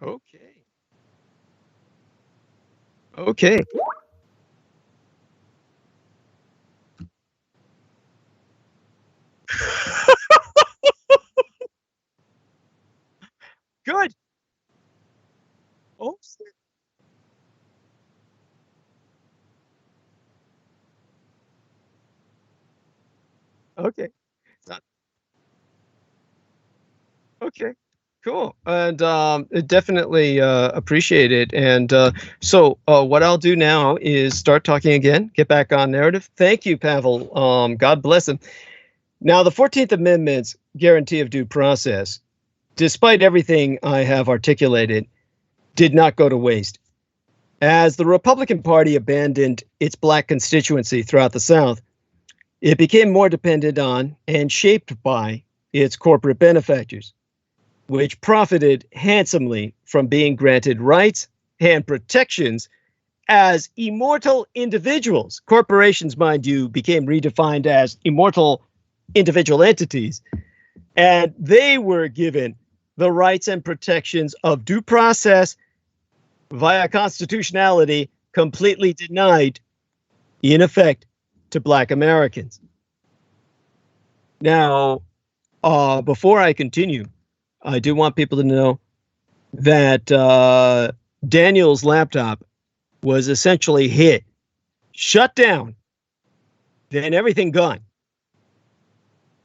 Okay. Okay. Good. Oh, okay. Uh, Okay. Cool. And definitely appreciate it. And so what I'll do now is start talking again, get back on narrative. Thank you, Pavel. God bless him. Now, the 14th Amendment's guarantee of due process, despite everything I have articulated, did not go to waste. As the Republican Party abandoned its black constituency throughout the South, it became more dependent on and shaped by its corporate benefactors, which profited handsomely from being granted rights and protections as immortal individuals. Corporations, mind you, became redefined as immortal individual entities, and they were given the rights and protections of due process via constitutionality, completely denied, in effect, to Black Americans. Now, before I continue, I do want people to know that Daniel's laptop was essentially hit, shut down, then everything gone.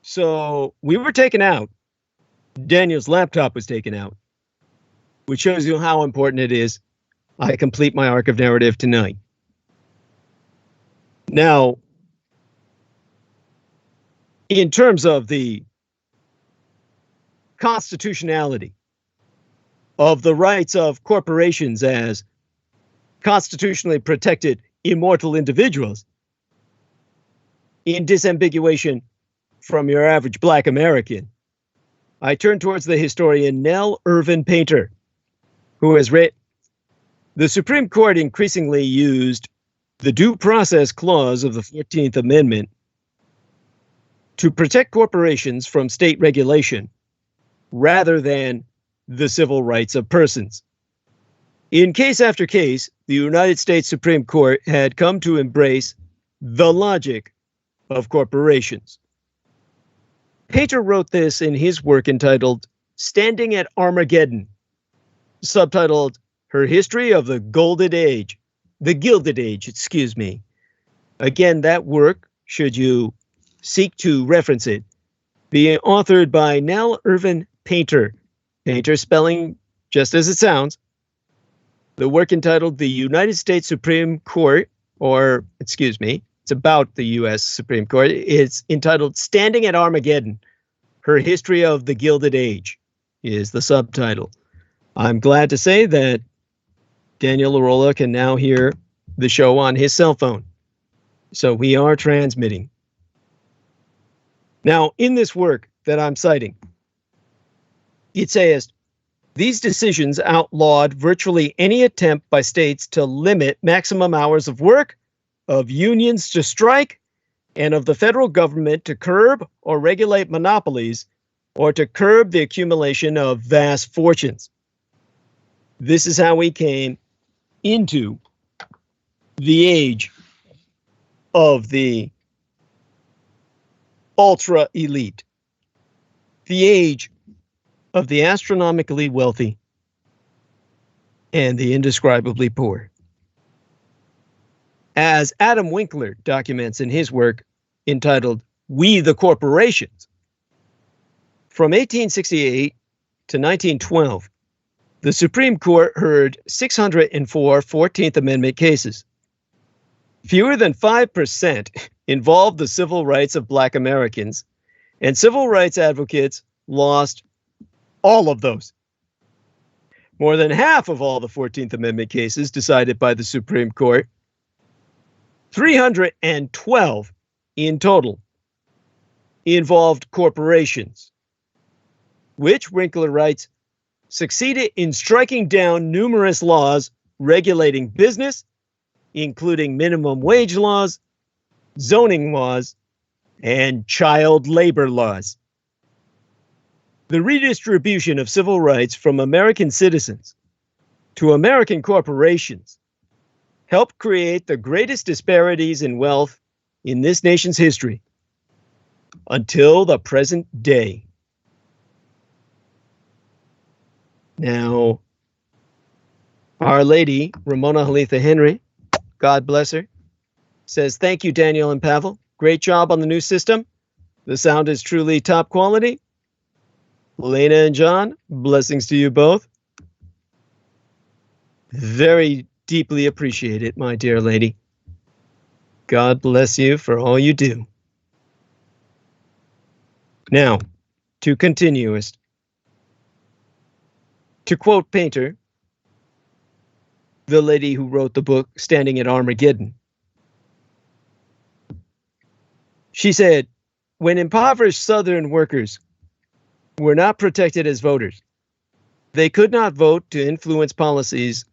So we were taken out. Daniel's laptop was taken out, which shows you how important it is I complete my arc of narrative tonight. Now, in terms of the constitutionality of the rights of corporations as constitutionally protected immortal individuals, in disambiguation from your average Black American, I turn towards the historian Nell Irvin Painter, who has written, the Supreme Court increasingly used the Due Process Clause of the 14th Amendment to protect corporations from state regulation rather than the civil rights of persons. In case after case, the United States Supreme Court had come to embrace the logic of corporations. Painter wrote this in his work entitled Standing at Armageddon, subtitled Her History of the Gilded Age. Excuse me. Again, that work, should you seek to reference it, being authored by Nell Irvin Painter. Painter spelling just as it sounds. The work entitled The United States Supreme Court, or excuse me, it's about the U.S. Supreme Court. It's entitled Standing at Armageddon, Her History of the Gilded Age is the subtitle. I'm glad to say that Daniel Larola can now hear the show on his cell phone. So we are transmitting. Now, in this work that I'm citing, it says, these decisions outlawed virtually any attempt by states to limit maximum hours of work, of unions to strike, and of the federal government to curb or regulate monopolies or to curb the accumulation of vast fortunes. This is how we came into the age of the ultra elite, the age of the astronomically wealthy and the indescribably poor. As Adam Winkler documents in his work entitled We the Corporations, from 1868 to 1912, the Supreme Court heard 604 14th Amendment cases. Fewer than 5% involved the civil rights of Black Americans, and civil rights advocates lost all of those. More than half of all the 14th Amendment cases decided by the Supreme Court, 312 in total, involved corporations, which, Winkler writes, succeeded in striking down numerous laws regulating business, including minimum wage laws, zoning laws, and child labor laws. The redistribution of civil rights from American citizens to American corporations helped create the greatest disparities in wealth in this nation's history until the present day. Now, Our Lady, Ramona Halitha Henry, God bless her, says, thank you, Daniel and Pavel. Great job on the new system. The sound is truly top quality. Lena and John, blessings to you both. Very deeply appreciate it, my dear lady. God bless you for all you do. Now, to continuist. To quote Painter, the lady who wrote the book Standing at Armageddon, she said, when impoverished Southern workers were not protected as voters, they could not vote to influence policies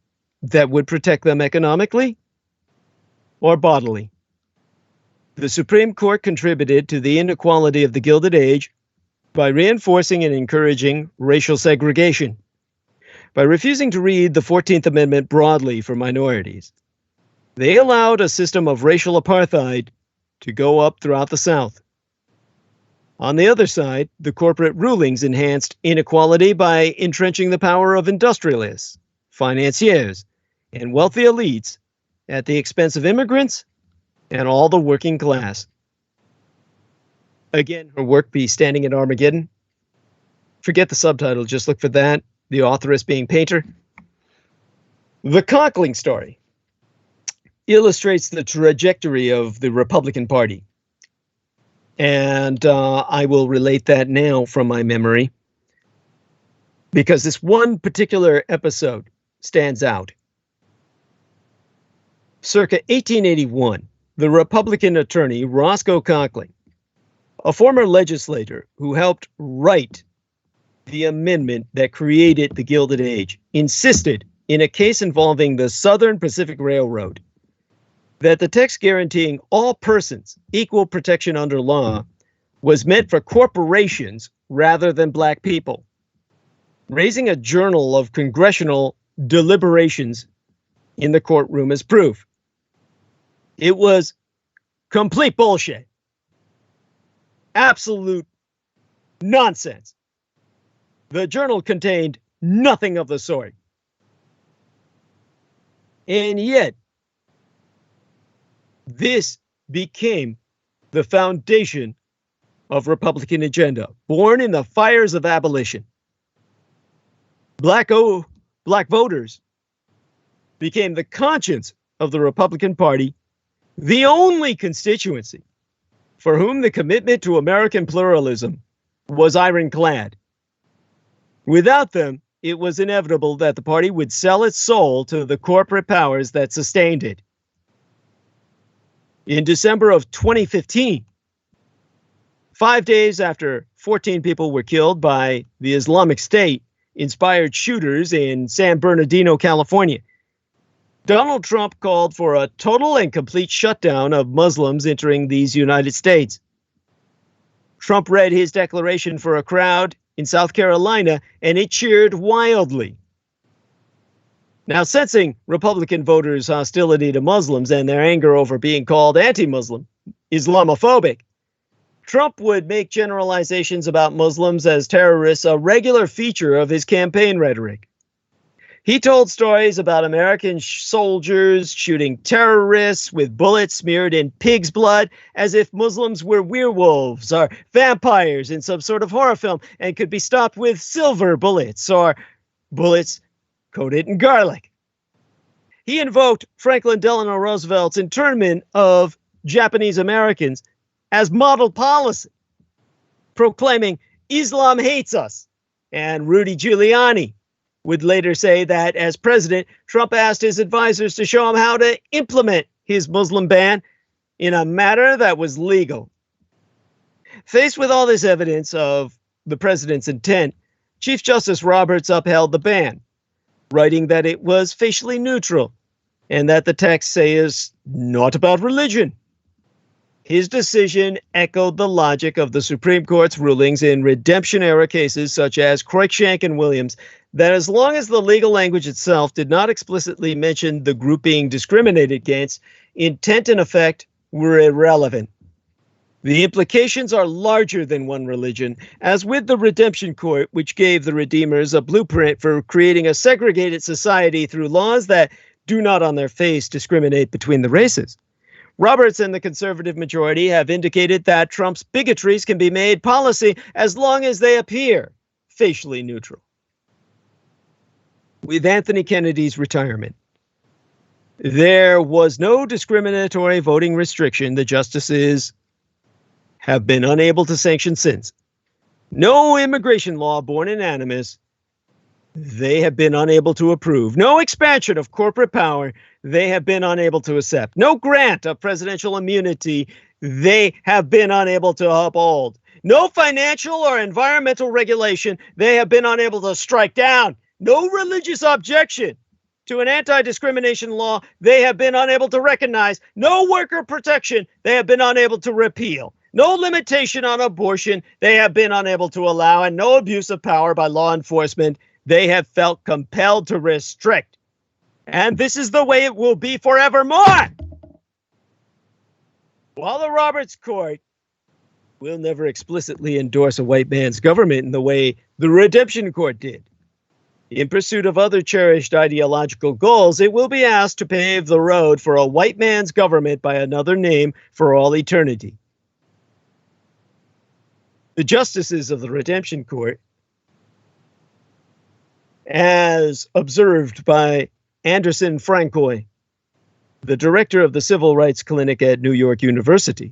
that would protect them economically or bodily. The Supreme Court contributed to the inequality of the Gilded Age by reinforcing and encouraging racial segregation, by refusing to read the 14th Amendment broadly for minorities. They allowed a system of racial apartheid to go up throughout the South. On the other side, the corporate rulings enhanced inequality by entrenching the power of industrialists, financiers, and wealthy elites at the expense of immigrants and all the working class. Again, her work be Standing at Armageddon. Forget the subtitle, just look for that. The authoress being Painter. The Conkling story illustrates the trajectory of the Republican Party. And I will relate that now from my memory, because this one particular episode stands out. Circa 1881, the Republican attorney Roscoe Conkling, a former legislator who helped write the amendment that created the Gilded Age, insisted in a case involving the Southern Pacific Railroad that the text guaranteeing all persons equal protection under law was meant for corporations rather than black people, raising a journal of congressional deliberations in the courtroom as proof. It was complete bullshit. Absolute nonsense. The journal contained nothing of the sort. And yet, this became the foundation of Republican agenda, born in the fires of abolition. Black voters became the conscience of the Republican Party, the only constituency for whom the commitment to American pluralism was ironclad. Without them, it was inevitable that the party would sell its soul to the corporate powers that sustained it. In December of 2015, 5 days after 14 people were killed by the Islamic State-inspired shooters in San Bernardino, California, Donald Trump called for a total and complete shutdown of Muslims entering these United States. Trump read his declaration for a crowd in South Carolina, and it cheered wildly. Now, sensing Republican voters' hostility to Muslims and their anger over being called anti-Muslim, Islamophobic, Trump would make generalizations about Muslims as terrorists a regular feature of his campaign rhetoric. He told stories about American soldiers shooting terrorists with bullets smeared in pig's blood as if Muslims were werewolves or vampires in some sort of horror film and could be stopped with silver bullets or bullets coated in garlic. He invoked Franklin Delano Roosevelt's internment of Japanese Americans as model policy, proclaiming Islam hates us. And Rudy Giuliani would later say that as president, Trump asked his advisors to show him how to implement his Muslim ban in a manner that was legal. Faced with all this evidence of the president's intent, Chief Justice Roberts upheld the ban, writing that it was facially neutral and that the text says not about religion. His decision echoed the logic of the Supreme Court's rulings in redemption-era cases such as Cruikshank and Williams, that as long as the legal language itself did not explicitly mention the group being discriminated against, intent and effect were irrelevant. The implications are larger than one religion, as with the Redemption Court, which gave the Redeemers a blueprint for creating a segregated society through laws that do not on their face discriminate between the races. Roberts and the conservative majority have indicated that Trump's bigotries can be made policy as long as they appear facially neutral. With Anthony Kennedy's retirement, there was no discriminatory voting restriction the justices have been unable to sanction since. No immigration law born in animus they have been unable to approve. No expansion of corporate power they have been unable to accept. No grant of presidential immunity they have been unable to uphold. No financial or environmental regulation they have been unable to strike down. No religious objection to an anti-discrimination law they have been unable to recognize. No worker protection they have been unable to repeal. No limitation on abortion they have been unable to allow, and no abuse of power by law enforcement they have felt compelled to restrict. And this is the way it will be forevermore. While the Roberts Court will never explicitly endorse a white man's government in the way the Redemption Court did, in pursuit of other cherished ideological goals, it will be asked to pave the road for a white man's government by another name for all eternity. The justices of the Redemption Court, as observed by Anderson Francois, the director of the Civil Rights Clinic at New York University,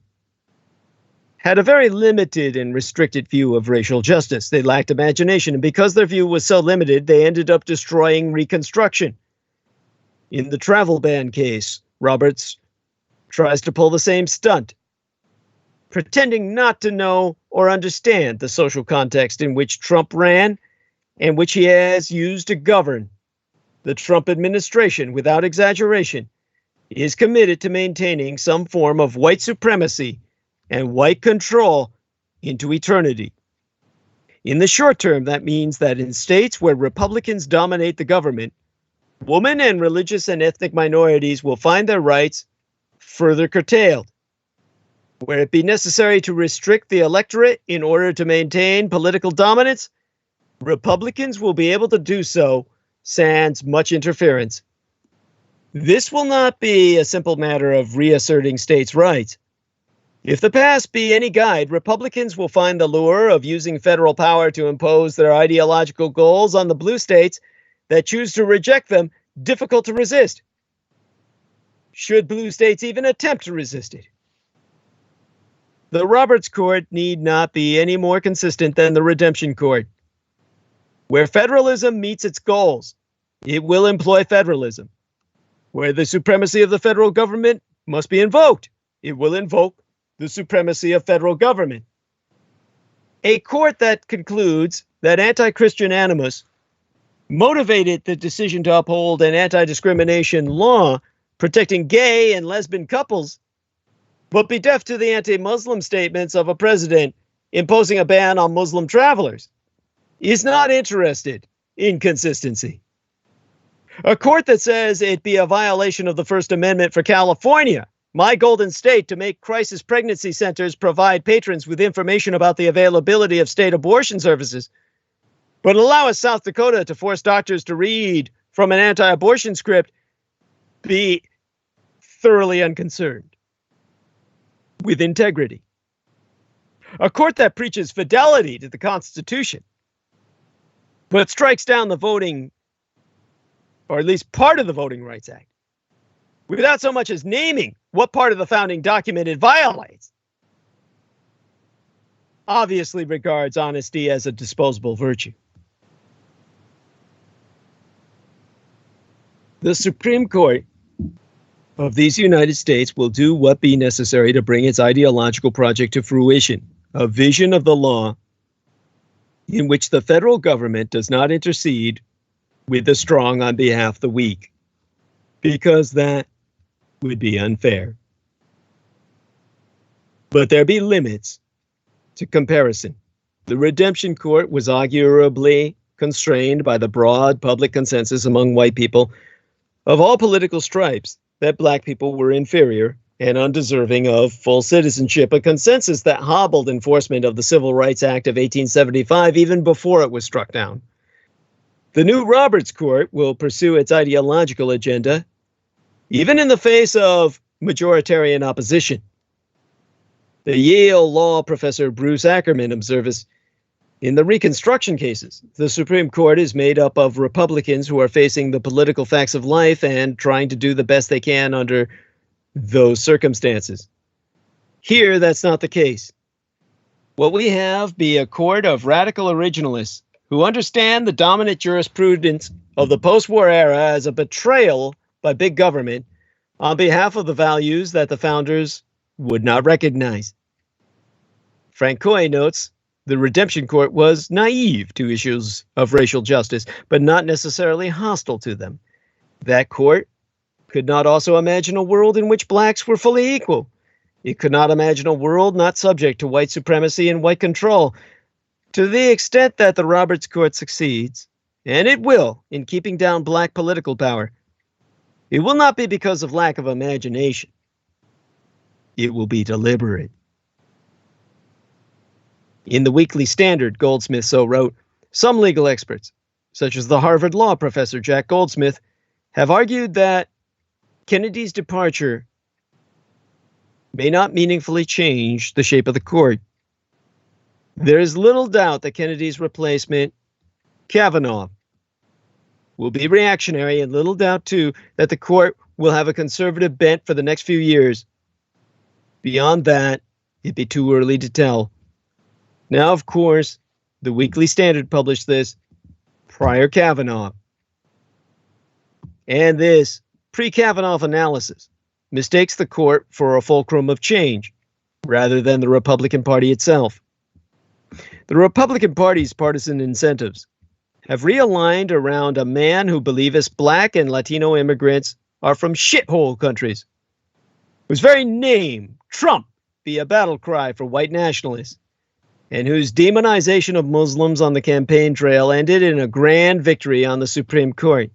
had a very limited and restricted view of racial justice. They lacked imagination, and because their view was so limited, they ended up destroying Reconstruction. In the travel ban case, Roberts tries to pull the same stunt, pretending not to know or understand the social context in which Trump ran and which he has used to govern. The Trump administration, without exaggeration, is committed to maintaining some form of white supremacy and white control into eternity. In the short term, that means that in states where Republicans dominate the government, women and religious and ethnic minorities will find their rights further curtailed. Where it be necessary to restrict the electorate in order to maintain political dominance, Republicans will be able to do so sans much interference. This will not be a simple matter of reasserting states' rights. If the past be any guide, Republicans will find the lure of using federal power to impose their ideological goals on the blue states that choose to reject them difficult to resist, should blue states even attempt to resist it. The Roberts Court need not be any more consistent than the Redemption Court. Where federalism meets its goals, it will employ federalism. Where the supremacy of the federal government must be invoked, it will invoke the supremacy of federal government. A court that concludes that anti-Christian animus motivated the decision to uphold an anti-discrimination law protecting gay and lesbian couples, but be deaf to the anti-Muslim statements of a president imposing a ban on Muslim travelers, is not interested in consistency. A court that says it be a violation of the First Amendment for California, my golden state, to make crisis pregnancy centers provide patrons with information about the availability of state abortion services, but allow us South Dakota to force doctors to read from an anti-abortion script, be thoroughly unconcerned with integrity. A court that preaches fidelity to the Constitution, but strikes down the voting, or at least part of the Voting Rights Act, without so much as naming what part of the founding document it violates, obviously regards honesty as a disposable virtue. The Supreme Court of these United States will do what be necessary to bring its ideological project to fruition, a vision of the law in which the federal government does not intercede with the strong on behalf of the weak, because that would be unfair. But there be limits to comparison. The Redemption Court was arguably constrained by the broad public consensus among white people of all political stripes that black people were inferior and undeserving of full citizenship, a consensus that hobbled enforcement of the Civil Rights Act of 1875 even before it was struck down. The new Roberts Court will pursue its ideological agenda, even in the face of majoritarian opposition. The Yale law professor Bruce Ackerman observes, in the Reconstruction cases, the Supreme Court is made up of Republicans who are facing the political facts of life and trying to do the best they can under those circumstances. Here, that's not the case. What we have be a court of radical originalists who understand the dominant jurisprudence of the post-war era as a betrayal by big government on behalf of the values that the founders would not recognize. Frank Coy notes, the Redemption Court was naive to issues of racial justice, but not necessarily hostile to them. That court could not also imagine a world in which blacks were fully equal. It could not imagine a world not subject to white supremacy and white control. To the extent that the Roberts Court succeeds, and it will, in keeping down black political power, it will not be because of lack of imagination. It will be deliberate. In the Weekly Standard, Goldsmith so wrote, some legal experts, such as the Harvard law professor Jack Goldsmith, have argued that Kennedy's departure may not meaningfully change the shape of the court. There is little doubt that Kennedy's replacement, Kavanaugh, will be reactionary, and little doubt, too, that the court will have a conservative bent for the next few years. Beyond that, it'd be too early to tell. Now, of course, the Weekly Standard published this prior Kavanaugh. And this pre-Kavanaugh analysis mistakes the court for a fulcrum of change rather than the Republican Party itself. The Republican Party's partisan incentives have realigned around a man who believes black and Latino immigrants are from shithole countries, whose very name, Trump, be a battle cry for white nationalists, and whose demonization of Muslims on the campaign trail ended in a grand victory on the Supreme Court.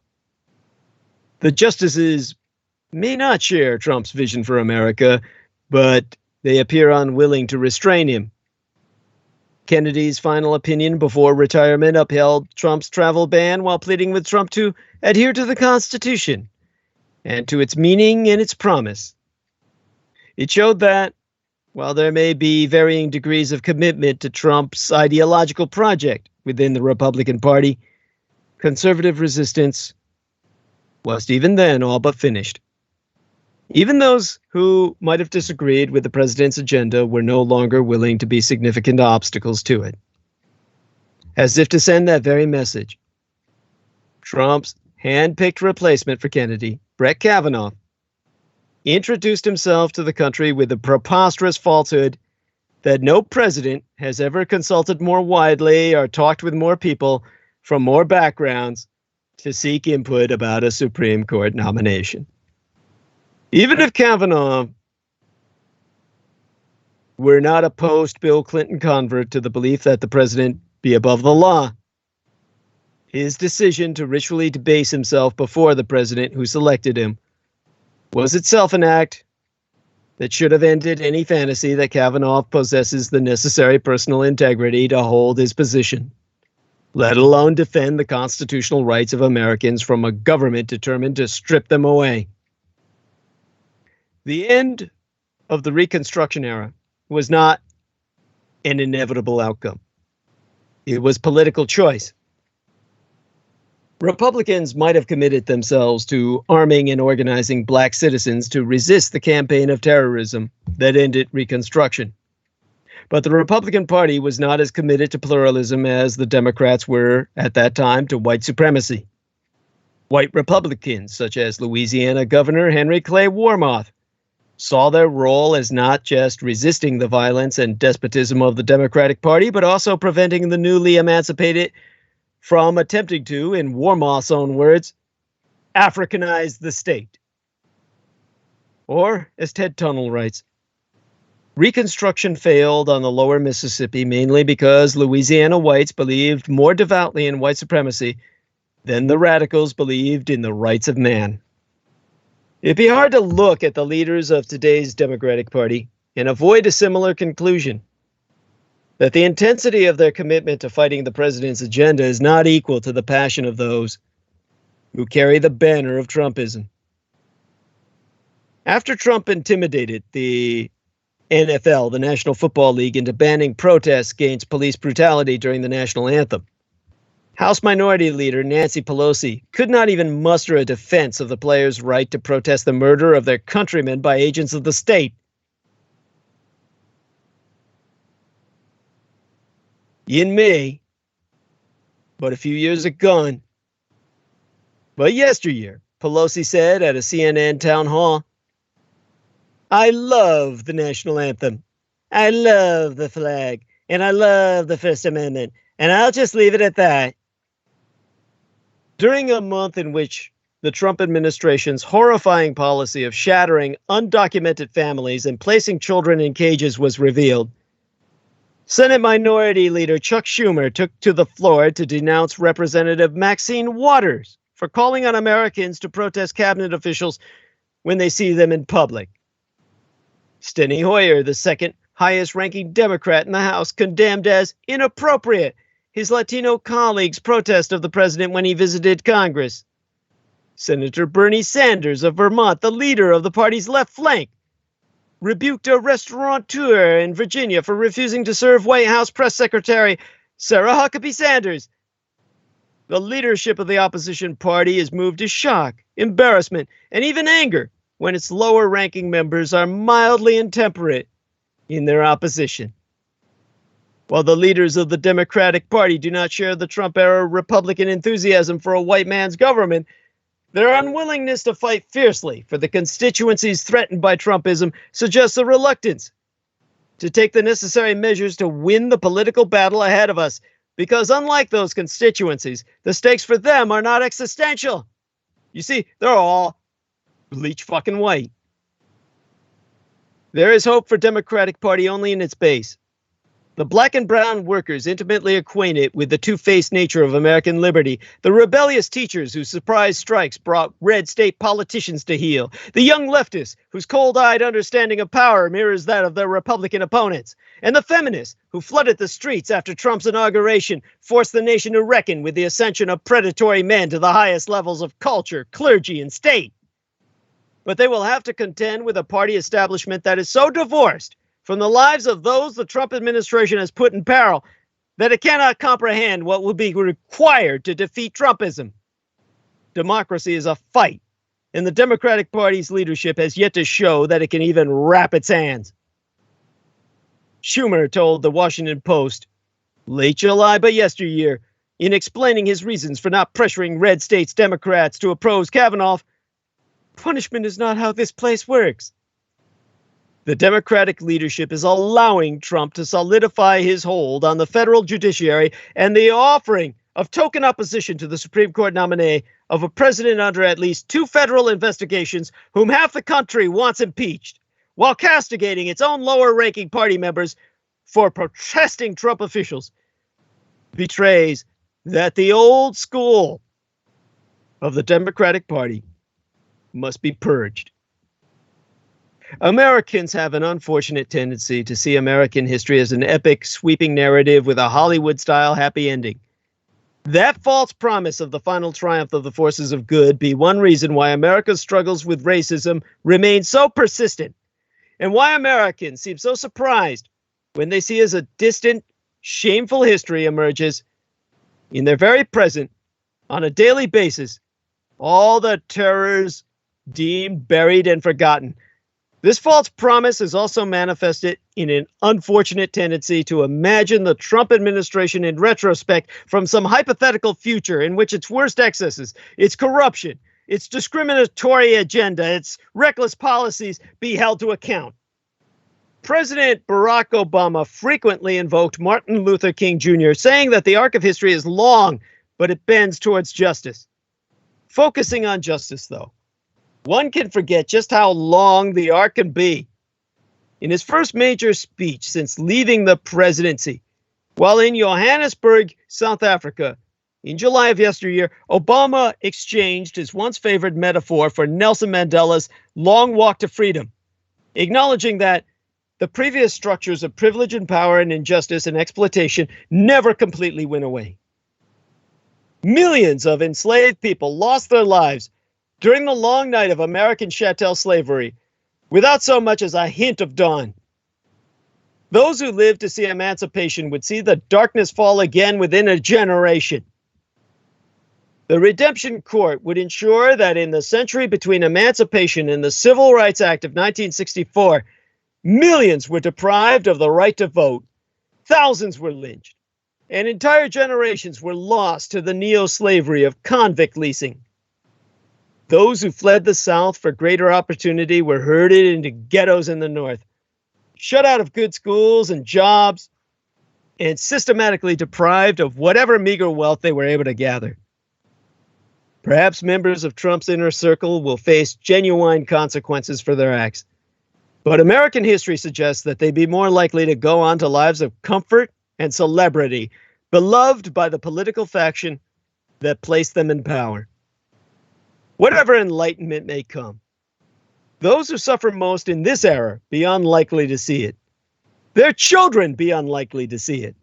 The justices may not share Trump's vision for America, but they appear unwilling to restrain him. Kennedy's final opinion before retirement upheld Trump's travel ban while pleading with Trump to adhere to the Constitution and to its meaning and its promise. It showed that, while there may be varying degrees of commitment to Trump's ideological project within the Republican Party, conservative resistance was even then all but finished. Even those who might have disagreed with the president's agenda were no longer willing to be significant obstacles to it. As if to send that very message, Trump's hand-picked replacement for Kennedy, Brett Kavanaugh, introduced himself to the country with the preposterous falsehood that no president has ever consulted more widely or talked with more people from more backgrounds to seek input about a Supreme Court nomination. Even if Kavanaugh were not a post-Bill Clinton convert to the belief that the president be above the law, his decision to ritually debase himself before the president who selected him was itself an act that should have ended any fantasy that Kavanaugh possesses the necessary personal integrity to hold his position, let alone defend the constitutional rights of Americans from a government determined to strip them away. The end of the Reconstruction era was not an inevitable outcome. It was political choice. Republicans might have committed themselves to arming and organizing black citizens to resist the campaign of terrorism that ended Reconstruction. But the Republican Party was not as committed to pluralism as the Democrats were at that time to white supremacy. White Republicans, such as Louisiana Governor Henry Clay Warmoth, saw their role as not just resisting the violence and despotism of the Democratic Party, but also preventing the newly emancipated from attempting to, in Warmoth's own words, Africanize the state. Or, as Ted Tunnell writes, Reconstruction failed on the lower Mississippi mainly because Louisiana whites believed more devoutly in white supremacy than the radicals believed in the rights of man. It'd be hard to look at the leaders of today's Democratic Party and avoid a similar conclusion, that the intensity of their commitment to fighting the president's agenda is not equal to the passion of those who carry the banner of Trumpism. After Trump intimidated the NFL, the National Football League, into banning protests against police brutality during the national anthem, House Minority Leader Nancy Pelosi could not even muster a defense of the players' right to protest the murder of their countrymen by agents of the state. In May, but a few years agone, but yesteryear, Pelosi said at a CNN town hall, "I love the national anthem. I love the flag. And I love the First Amendment. And I'll just leave it at that." During a month in which the Trump administration's horrifying policy of shattering undocumented families and placing children in cages was revealed, Senate Minority Leader Chuck Schumer took to the floor to denounce Representative Maxine Waters for calling on Americans to protest cabinet officials when they see them in public. Steny Hoyer, the second highest-ranking Democrat in the House, condemned as inappropriate his Latino colleagues' protest of the president when he visited Congress. Senator Bernie Sanders of Vermont, the leader of the party's left flank, rebuked a restaurateur in Virginia for refusing to serve White House Press Secretary Sarah Huckabee Sanders. The leadership of the opposition party is moved to shock, embarrassment, and even anger when its lower-ranking members are mildly intemperate in their opposition. While the leaders of the Democratic Party do not share the Trump-era Republican enthusiasm for a white man's government, their unwillingness to fight fiercely for the constituencies threatened by Trumpism suggests a reluctance to take the necessary measures to win the political battle ahead of us, because unlike those constituencies, the stakes for them are not existential. You see, they're all bleach fucking white. There is hope for Democratic Party only in its base. The black and brown workers intimately acquainted with the two-faced nature of American liberty, the rebellious teachers whose surprise strikes brought red state politicians to heel, the young leftists whose cold-eyed understanding of power mirrors that of their Republican opponents, and the feminists who flooded the streets after Trump's inauguration forced the nation to reckon with the ascension of predatory men to the highest levels of culture, clergy, and state. But they will have to contend with a party establishment that is so divorced from the lives of those the Trump administration has put in peril that it cannot comprehend what will be required to defeat Trumpism. Democracy is a fight, and the Democratic Party's leadership has yet to show that it can even wrap its hands. Schumer told the Washington Post, late July but yesteryear, in explaining his reasons for not pressuring red states Democrats to oppose Kavanaugh, "Punishment is not how this place works." The Democratic leadership is allowing Trump to solidify his hold on the federal judiciary and the offering of token opposition to the Supreme Court nominee of a president under at least 2 federal investigations whom half the country wants impeached, while castigating its own lower-ranking party members for protesting Trump officials, betrays that the old school of the Democratic Party must be purged. Americans have an unfortunate tendency to see American history as an epic, sweeping narrative with a Hollywood-style happy ending. That false promise of the final triumph of the forces of good be one reason why America's struggles with racism remain so persistent, and why Americans seem so surprised when they see as a distant, shameful history emerges in their very present, on a daily basis, all the terrors deemed buried and forgotten. This false promise is also manifested in an unfortunate tendency to imagine the Trump administration in retrospect from some hypothetical future in which its worst excesses, its corruption, its discriminatory agenda, its reckless policies be held to account. President Barack Obama frequently invoked Martin Luther King Jr., saying that the arc of history is long, but it bends towards justice. Focusing on justice, though, one can forget just how long the arc can be in his first major speech since leaving the presidency, while in Johannesburg, South Africa, in July of yesteryear, Obama exchanged his once favored metaphor for Nelson Mandela's long walk to freedom, acknowledging that the previous structures of privilege and power and injustice and exploitation never completely went away. Millions of enslaved people lost their lives during the long night of American chattel slavery without so much as a hint of dawn. Those who lived to see emancipation would see the darkness fall again within a generation. The Redemption Court would ensure that in the century between emancipation and the Civil Rights Act of 1964, millions were deprived of the right to vote, thousands were lynched, and entire generations were lost to the neo-slavery of convict leasing. Those who fled the South for greater opportunity were herded into ghettos in the North, shut out of good schools and jobs, and systematically deprived of whatever meager wealth they were able to gather. Perhaps members of Trump's inner circle will face genuine consequences for their acts, but American history suggests that they'd be more likely to go on to lives of comfort and celebrity, beloved by the political faction that placed them in power. Whatever enlightenment may come, those who suffer most in this era be unlikely to see it. Their children be unlikely to see it.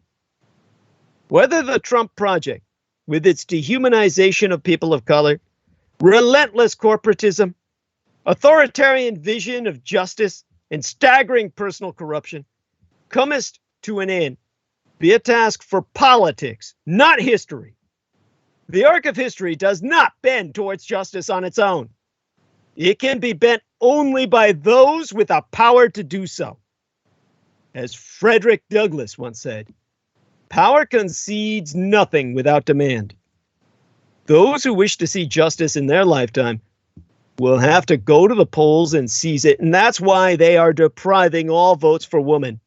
Whether the Trump project, with its dehumanization of people of color, relentless corporatism, authoritarian vision of justice, and staggering personal corruption, comest to an end, be a task for politics, not history. The arc of history does not bend towards justice on its own. It can be bent only by those with the power to do so. As Frederick Douglass once said, power concedes nothing without demand. Those who wish to see justice in their lifetime will have to go to the polls and seize it, and that's why they are depriving all votes for women.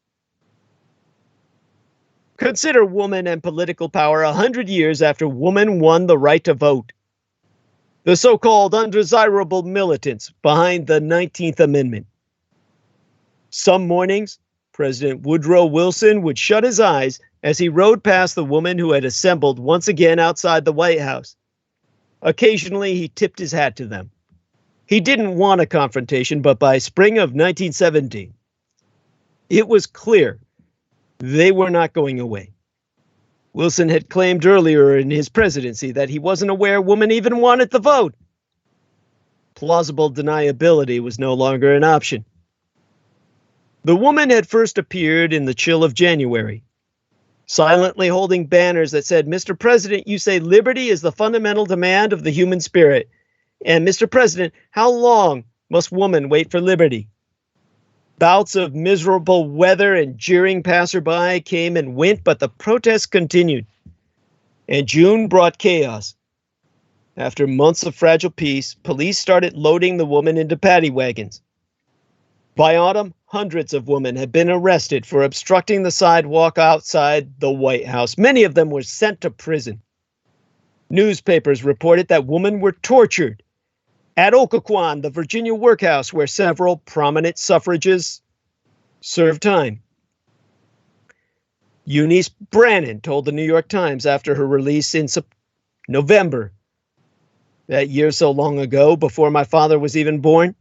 Consider woman and political power 100 years after woman won the right to vote. The so-called undesirable militants behind the 19th Amendment. Some mornings, President Woodrow Wilson would shut his eyes as he rode past the woman who had assembled once again outside the White House. Occasionally, he tipped his hat to them. He didn't want a confrontation, but by spring of 1917, it was clear they were not going away. Wilson had claimed earlier in his presidency that he wasn't aware women even wanted the vote. Plausible deniability was no longer an option. The woman had first appeared in the chill of January, silently holding banners that said, "Mr. President, you say liberty is the fundamental demand of the human spirit. And Mr. President, how long must woman wait for liberty?" Bouts of miserable weather and jeering passerby came and went, but the protests continued. And June brought chaos. After months of fragile peace, police started loading the woman into paddy wagons. By autumn, hundreds of women had been arrested for obstructing the sidewalk outside the White House. Many of them were sent to prison. Newspapers reported that women were tortured at Occoquan, the Virginia workhouse, where several prominent suffragists served time. Eunice Brannon told the New York Times after her release in November, that year so long ago, before my father was even born,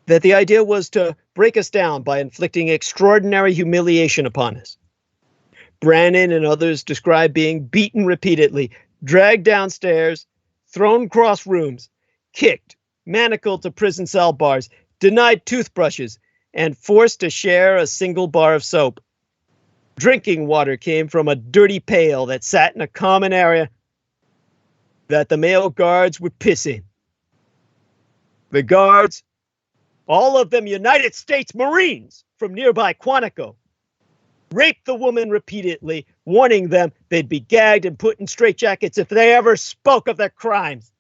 that the idea was to break us down by inflicting extraordinary humiliation upon us. Brannon and others described being beaten repeatedly, dragged downstairs, thrown across rooms, kicked, manacled to prison cell bars, denied toothbrushes, and forced to share a single bar of soap. Drinking water came from a dirty pail that sat in a common area that the male guards would piss in. The guards, all of them United States Marines from nearby Quantico, raped the woman repeatedly, warning them they'd be gagged and put in straitjackets if they ever spoke of their crimes.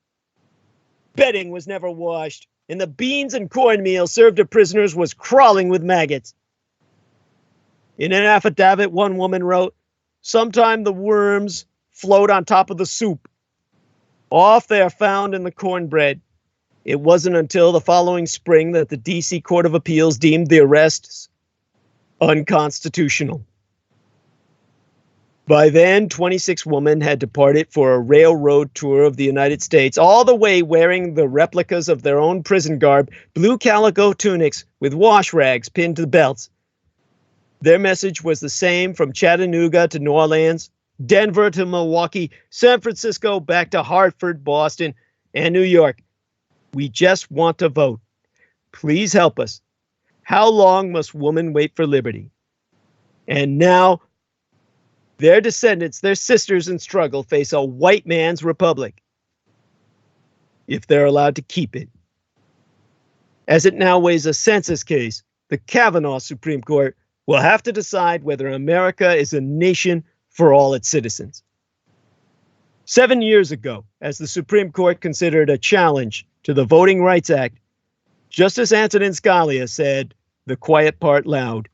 Bedding was never washed, and the beans and cornmeal served to prisoners was crawling with maggots. In an affidavit, one woman wrote, "Sometime the worms float on top of the soup. Off they are found in the cornbread." It wasn't until the following spring that the D.C. Court of Appeals deemed the arrests unconstitutional. By then, 26 women had departed for a railroad tour of the United States, all the way wearing the replicas of their own prison garb, blue calico tunics with wash rags pinned to the belts. Their message was the same from Chattanooga to New Orleans, Denver to Milwaukee, San Francisco back to Hartford, Boston, and New York. We just want to vote. Please help us. How long must women wait for liberty? And now, their descendants, their sisters in struggle, face a white man's republic, if they're allowed to keep it. As it now weighs a census case, the Kavanaugh Supreme Court will have to decide whether America is a nation for all its citizens. 7 years ago, as the Supreme Court considered a challenge to the Voting Rights Act, Justice Antonin Scalia said the quiet part loud.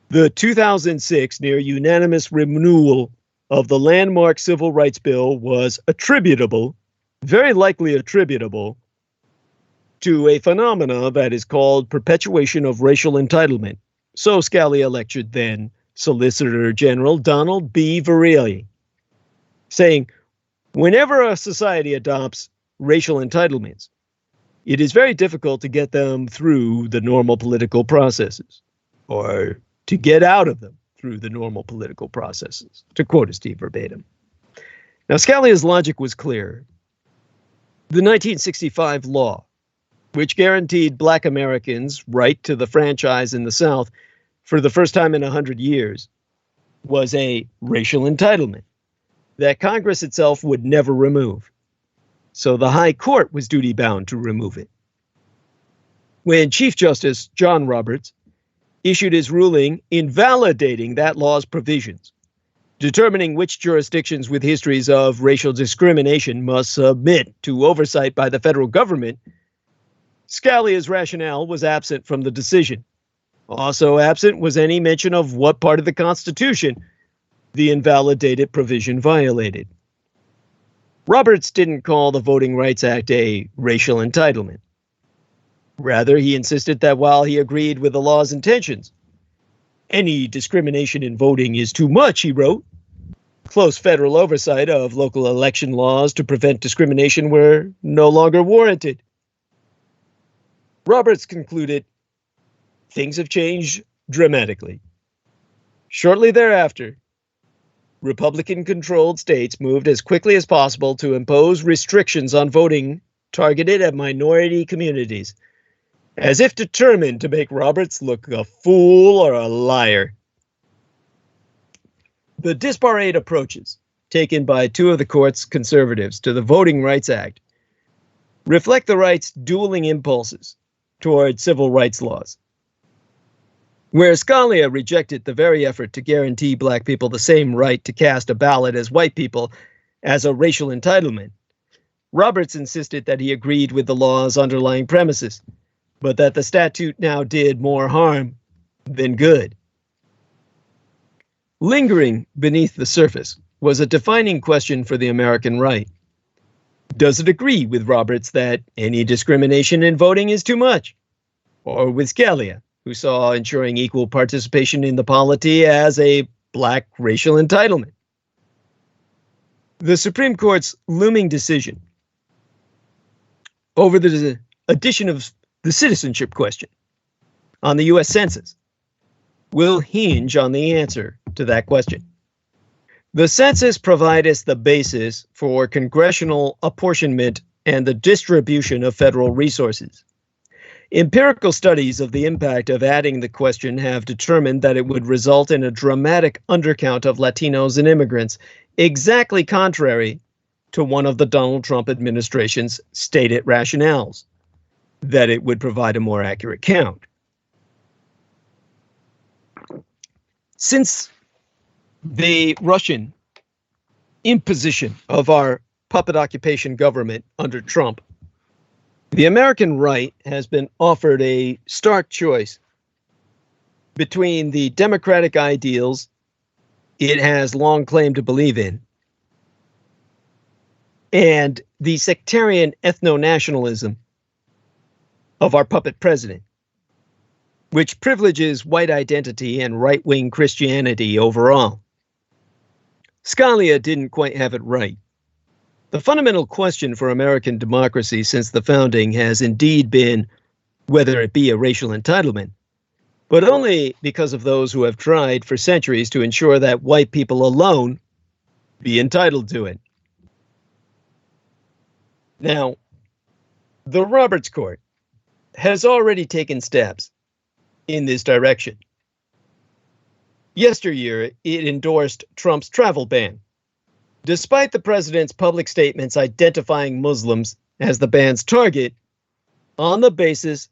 The 2006 near unanimous renewal of the landmark Civil Rights Bill was attributable, very likely attributable, to a phenomena that is called perpetuation of racial entitlement. So Scalia lectured then Solicitor General Donald B. Verrilli, saying, whenever a society adopts racial entitlements, it is very difficult to get them through the normal political processes, or to get out of them through the normal political processes, to quote Steve verbatim. Now, Scalia's logic was clear. The 1965 law, which guaranteed Black Americans right to the franchise in the South for the first time in 100 years, was a racial entitlement that Congress itself would never remove. So the High Court was duty-bound to remove it. When Chief Justice John Roberts issued his ruling invalidating that law's provisions, determining which jurisdictions with histories of racial discrimination must submit to oversight by the federal government, Scalia's rationale was absent from the decision. Also absent was any mention of what part of the Constitution the invalidated provision violated. Roberts didn't call the Voting Rights Act a racial entitlement. Rather, he insisted that while he agreed with the law's intentions, any discrimination in voting is too much, he wrote. Close federal oversight of local election laws to prevent discrimination were no longer warranted. Roberts concluded, things have changed dramatically. Shortly thereafter, Republican-controlled states moved as quickly as possible to impose restrictions on voting targeted at minority communities, as if determined to make Roberts look a fool or a liar. The disparate approaches taken by two of the court's conservatives to the Voting Rights Act reflect the right's dueling impulses toward civil rights laws. Where Scalia rejected the very effort to guarantee Black people the same right to cast a ballot as white people as a racial entitlement, Roberts insisted that he agreed with the law's underlying premises, but that the statute now did more harm than good. Lingering beneath the surface was a defining question for the American right. Does it agree with Roberts that any discrimination in voting is too much? Or with Scalia, who saw ensuring equal participation in the polity as a Black racial entitlement? The Supreme Court's looming decision over the addition of the citizenship question on the U.S. Census will hinge on the answer to that question. The census provides the basis for congressional apportionment and the distribution of federal resources. Empirical studies of the impact of adding the question have determined that it would result in a dramatic undercount of Latinos and immigrants, exactly contrary to one of the Donald Trump administration's stated rationales, that it would provide a more accurate count. Since the Russian imposition of our puppet occupation government under Trump, the American right has been offered a stark choice between the democratic ideals it has long claimed to believe in and the sectarian ethno-nationalism of our puppet president. which privileges white identity and right-wing Christianity overall. Scalia didn't quite have it right. The fundamental question for American democracy since the founding has indeed been whether it be a racial entitlement, but only because of those who have tried for centuries to ensure that white people alone be entitled to it. Now, the Roberts Court has already taken steps in this direction. Yesteryear, it endorsed Trump's travel ban, despite the president's public statements identifying Muslims as the ban's target on the basis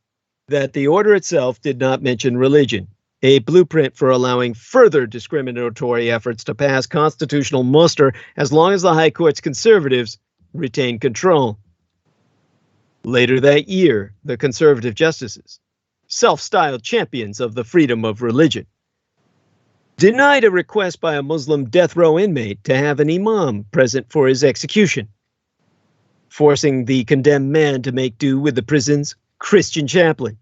that the order itself did not mention religion, a blueprint for allowing further discriminatory efforts to pass constitutional muster as long as the High Court's conservatives retain control. Later that year, the conservative justices, self-styled champions of the freedom of religion, denied a request by a Muslim death row inmate to have an imam present for his execution, forcing the condemned man to make do with the prison's Christian chaplain.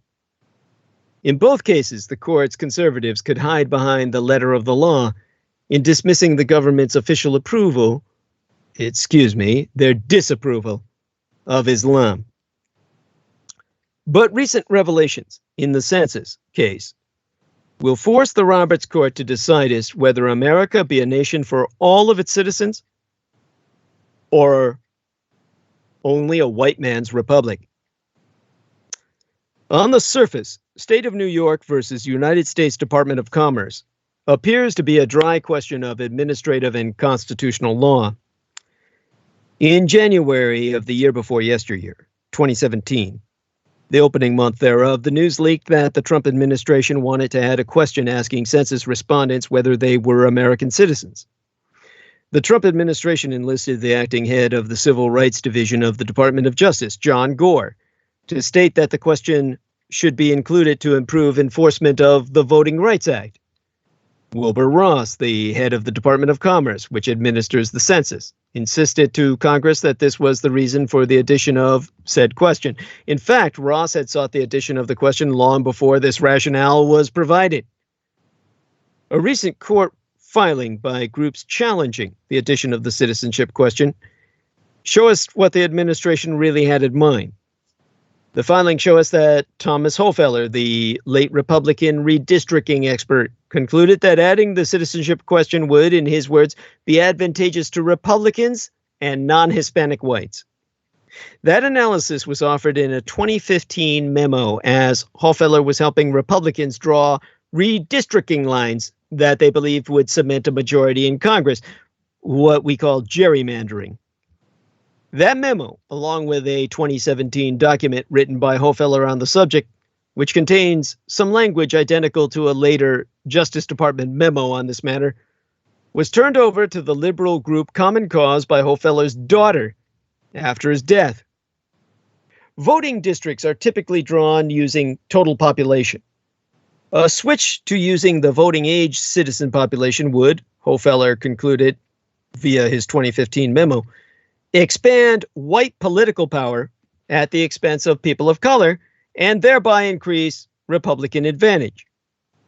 In both cases, the court's conservatives could hide behind the letter of the law in dismissing the government's official approval, their disapproval of Islam. But recent revelations in the census case will force the Roberts Court to decide whether America be a nation for all of its citizens or only a white man's republic. On the surface, State of New York versus United States Department of Commerce appears to be a dry question of administrative and constitutional law. In January of the year before yesteryear, 2017, the opening month thereof, the news leaked that the Trump administration wanted to add a question asking census respondents whether they were American citizens. The Trump administration enlisted the acting head of the Civil Rights Division of the Department of Justice, John Gore, to state that the question should be included to improve enforcement of the Voting Rights Act. Wilbur Ross, the head of the Department of Commerce, which administers the census, insisted to Congress that this was the reason for the addition of said question. In fact, Ross had sought the addition of the question long before this rationale was provided. A recent court filing by groups challenging the addition of the citizenship question show us what the administration really had in mind. The filings show us that Thomas Hofeller, the late Republican redistricting expert, concluded that adding the citizenship question would, in his words, be advantageous to Republicans and non-Hispanic whites. That analysis was offered in a 2015 memo as Hofeller was helping Republicans draw redistricting lines that they believed would cement a majority in Congress, what we call gerrymandering. That memo, along with a 2017 document written by Hofeller on the subject, which contains some language identical to a later Justice Department memo on this matter, was turned over to the liberal group Common Cause by Hofeller's daughter after his death. Voting districts are typically drawn using total population. A switch to using the voting age citizen population would, Hofeller concluded via his 2015 memo, expand white political power at the expense of people of color and thereby increase Republican advantage.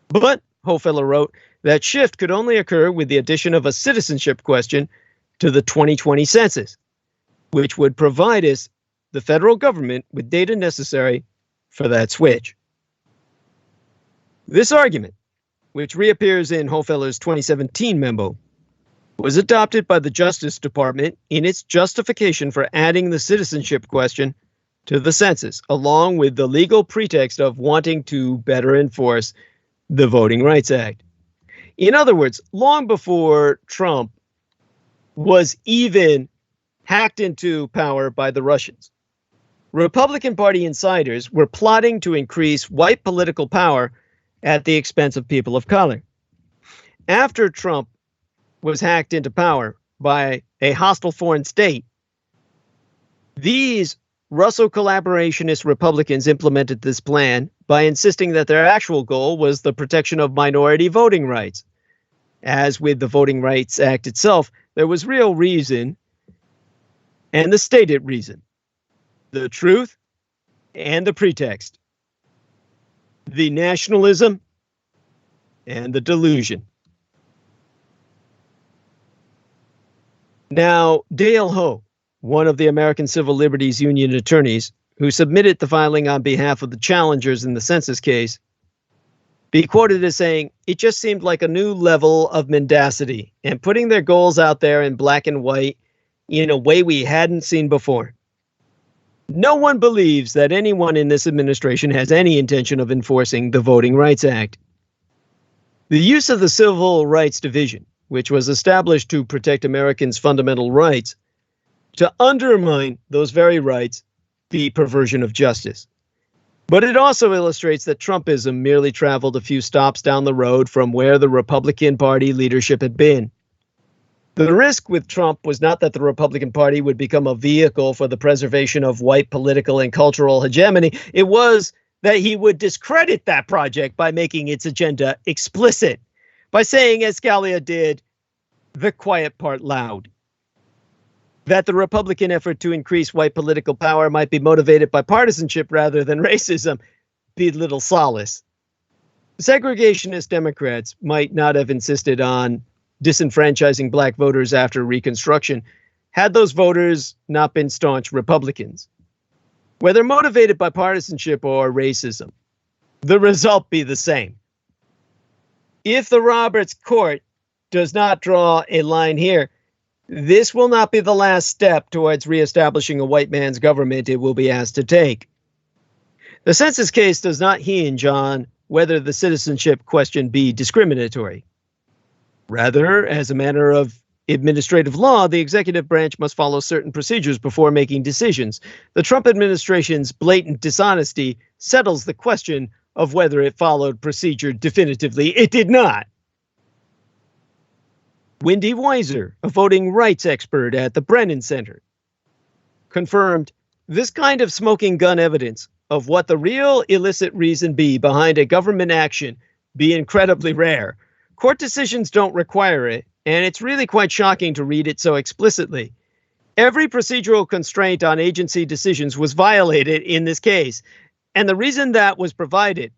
But, Hofeller wrote, that shift could only occur with the addition of a citizenship question to the 2020 census, which would provide us, the federal government, with data necessary for that switch. This argument, which reappears in Hofeller's 2017 memo, was adopted by the Justice Department in its justification for adding the citizenship question to the census, along with the legal pretext of wanting to better enforce the Voting Rights Act. In other words, long before Trump was even hacked into power by the Russians, Republican Party insiders were plotting to increase white political power at the expense of people of color. After Trump was hacked into power by a hostile foreign state, these Russo collaborationist Republicans implemented this plan by insisting that their actual goal was the protection of minority voting rights. As with the Voting Rights Act itself, there was real reason and the stated reason, the truth and the pretext. the nationalism, and the delusion. Now, ΔH, one of the American Civil Liberties Union attorneys who submitted the filing on behalf of the challengers in the census case, be quoted as saying, "It just seemed like a new level of mendacity and putting their goals out there in black and white in a way we hadn't seen before. No one believes that anyone in this administration has any intention of enforcing the Voting Rights Act. The use of the Civil Rights Division, which was established to protect Americans' fundamental rights, to undermine those very rights, the perversion of justice. But it also illustrates that Trumpism merely traveled a few stops down the road from where the Republican Party leadership had been. The risk with Trump was not that the Republican Party would become a vehicle for the preservation of white political and cultural hegemony. It was that he would discredit that project by making its agenda explicit, by saying, as Scalia did, the quiet part loud. That the Republican effort to increase white political power might be motivated by partisanship rather than racism, be little solace. Segregationist Democrats might not have insisted on disenfranchising black voters after Reconstruction had those voters not been staunch Republicans. Whether motivated by partisanship or racism, the result be the same. If the Roberts Court does not draw a line here, this will not be the last step towards reestablishing a white man's government it will be asked to take. The census case does not hinge on whether the citizenship question be discriminatory. Rather, as a matter of administrative law, the executive branch must follow certain procedures before making decisions. The Trump administration's blatant dishonesty settles the question of whether it followed procedure definitively. It did not. Wendy Weiser, a voting rights expert at the Brennan Center, confirmed this kind of smoking gun evidence of what the real illicit reason be behind a government action be incredibly rare. Court decisions don't require it, and it's really quite shocking to read it so explicitly. Every procedural constraint on agency decisions was violated in this case, and the reason that was provided,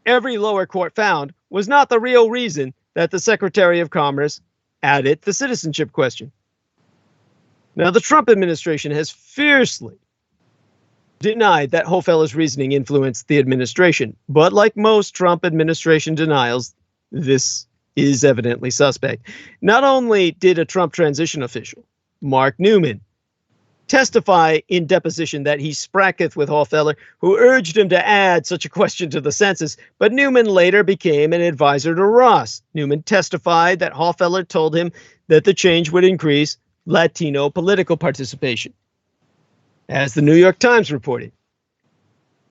every lower court found, was not the real reason that the Secretary of Commerce added the citizenship question. Now, the Trump administration has fiercely denied that Hofeller's reasoning influenced the administration, but like most Trump administration denials, this is evidently suspect. Not only did a Trump transition official, Mark Newman, testify in deposition that he spracketh with Hofeller, who urged him to add such a question to the census, but Newman later became an advisor to Ross. Newman testified that Hofeller told him that the change would increase Latino political participation. As the New York Times reported,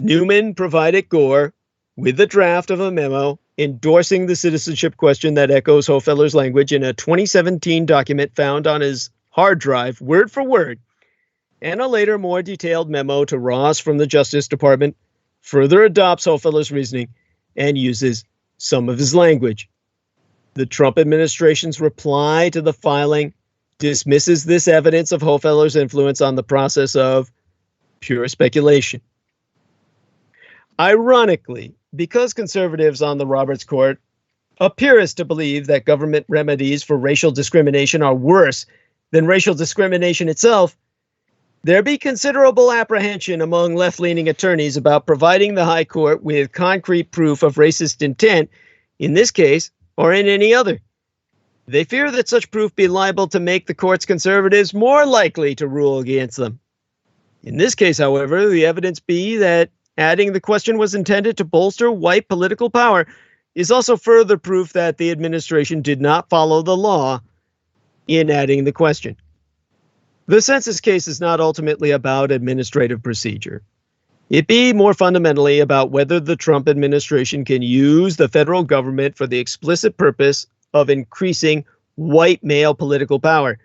Newman provided Gore with the draft of a memo endorsing the citizenship question that echoes Hofeller's language in a 2017 document found on his hard drive, word for word, and a later more detailed memo to Ross from the Justice Department further adopts Hofeller's reasoning and uses some of his language. The Trump administration's reply to the filing dismisses this evidence of Hofeller's influence on the process of pure speculation. Ironically, because conservatives on the Roberts Court appear to believe that government remedies for racial discrimination are worse than racial discrimination itself, there be considerable apprehension among left-leaning attorneys about providing the High Court with concrete proof of racist intent, in this case or in any other. They fear that such proof be liable to make the court's conservatives more likely to rule against them. In this case, however, the evidence be that adding the question was intended to bolster white political power is also further proof that the administration did not follow the law in adding the question. The census case is not ultimately about administrative procedure. It be more fundamentally about whether the Trump administration can use the federal government for the explicit purpose of increasing white male political power.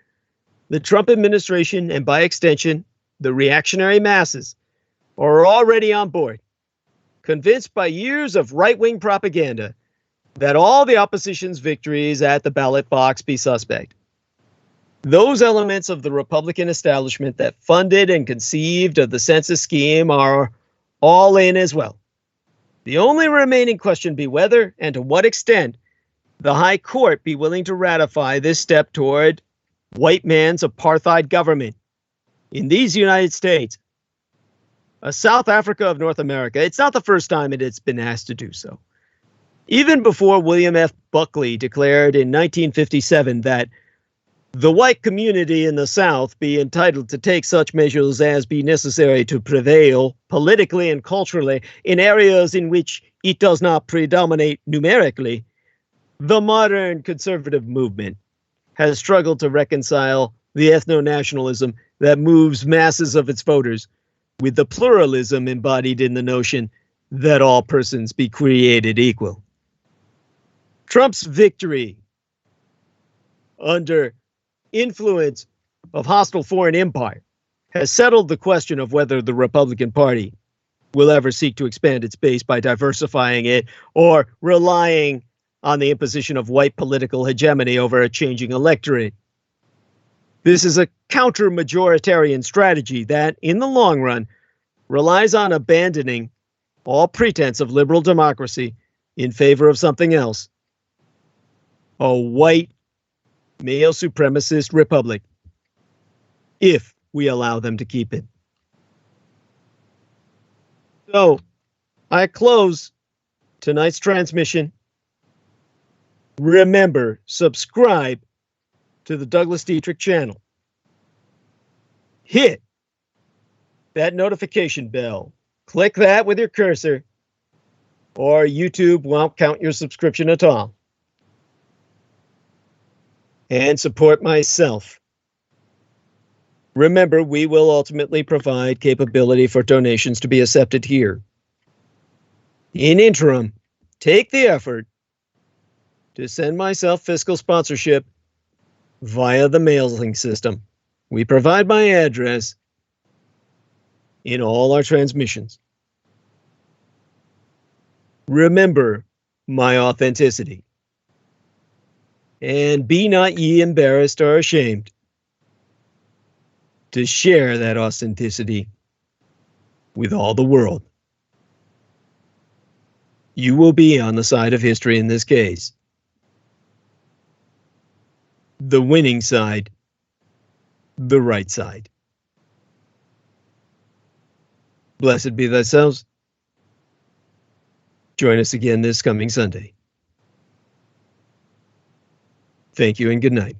The Trump administration, and by extension, the reactionary masses, are already on board, convinced by years of right-wing propaganda that all the opposition's victories at the ballot box be suspect. Those elements of the Republican establishment that funded and conceived of the census scheme are all in as well. The only remaining question be whether and to what extent the High Court be willing to ratify this step toward white man's apartheid government in these United States, a South Africa of North America. It's not the first time it's been asked to do so. Even before William F. Buckley declared in 1957 that the white community in the South be entitled to take such measures as be necessary to prevail politically and culturally in areas in which it does not predominate numerically, the modern conservative movement has struggled to reconcile the ethno-nationalism that moves masses of its voters with the pluralism embodied in the notion that all persons be created equal. Trump's victory under influence of hostile foreign empire has settled the question of whether the Republican Party will ever seek to expand its base by diversifying it or relying on the imposition of white political hegemony over a changing electorate. This is a counter-majoritarian strategy that, in the long run, relies on abandoning all pretense of liberal democracy in favor of something else, a white, male supremacist republic, if we allow them to keep it. So, I close tonight's transmission. Remember, subscribe to the Douglas Dietrich channel. Hit that notification bell. Click that with your cursor, or YouTube won't count your subscription at all. And support myself. Remember, we will ultimately provide capability for donations to be accepted here. In interim, take the effort to send myself fiscal sponsorship via the mailing system. We provide my address in all our transmissions. Remember my authenticity. And be not ye embarrassed or ashamed to share that authenticity with all the world. You will be on the side of history in this case. The winning side, the right side. Blessed be thyself. Join us again this coming Sunday. Thank you and good night.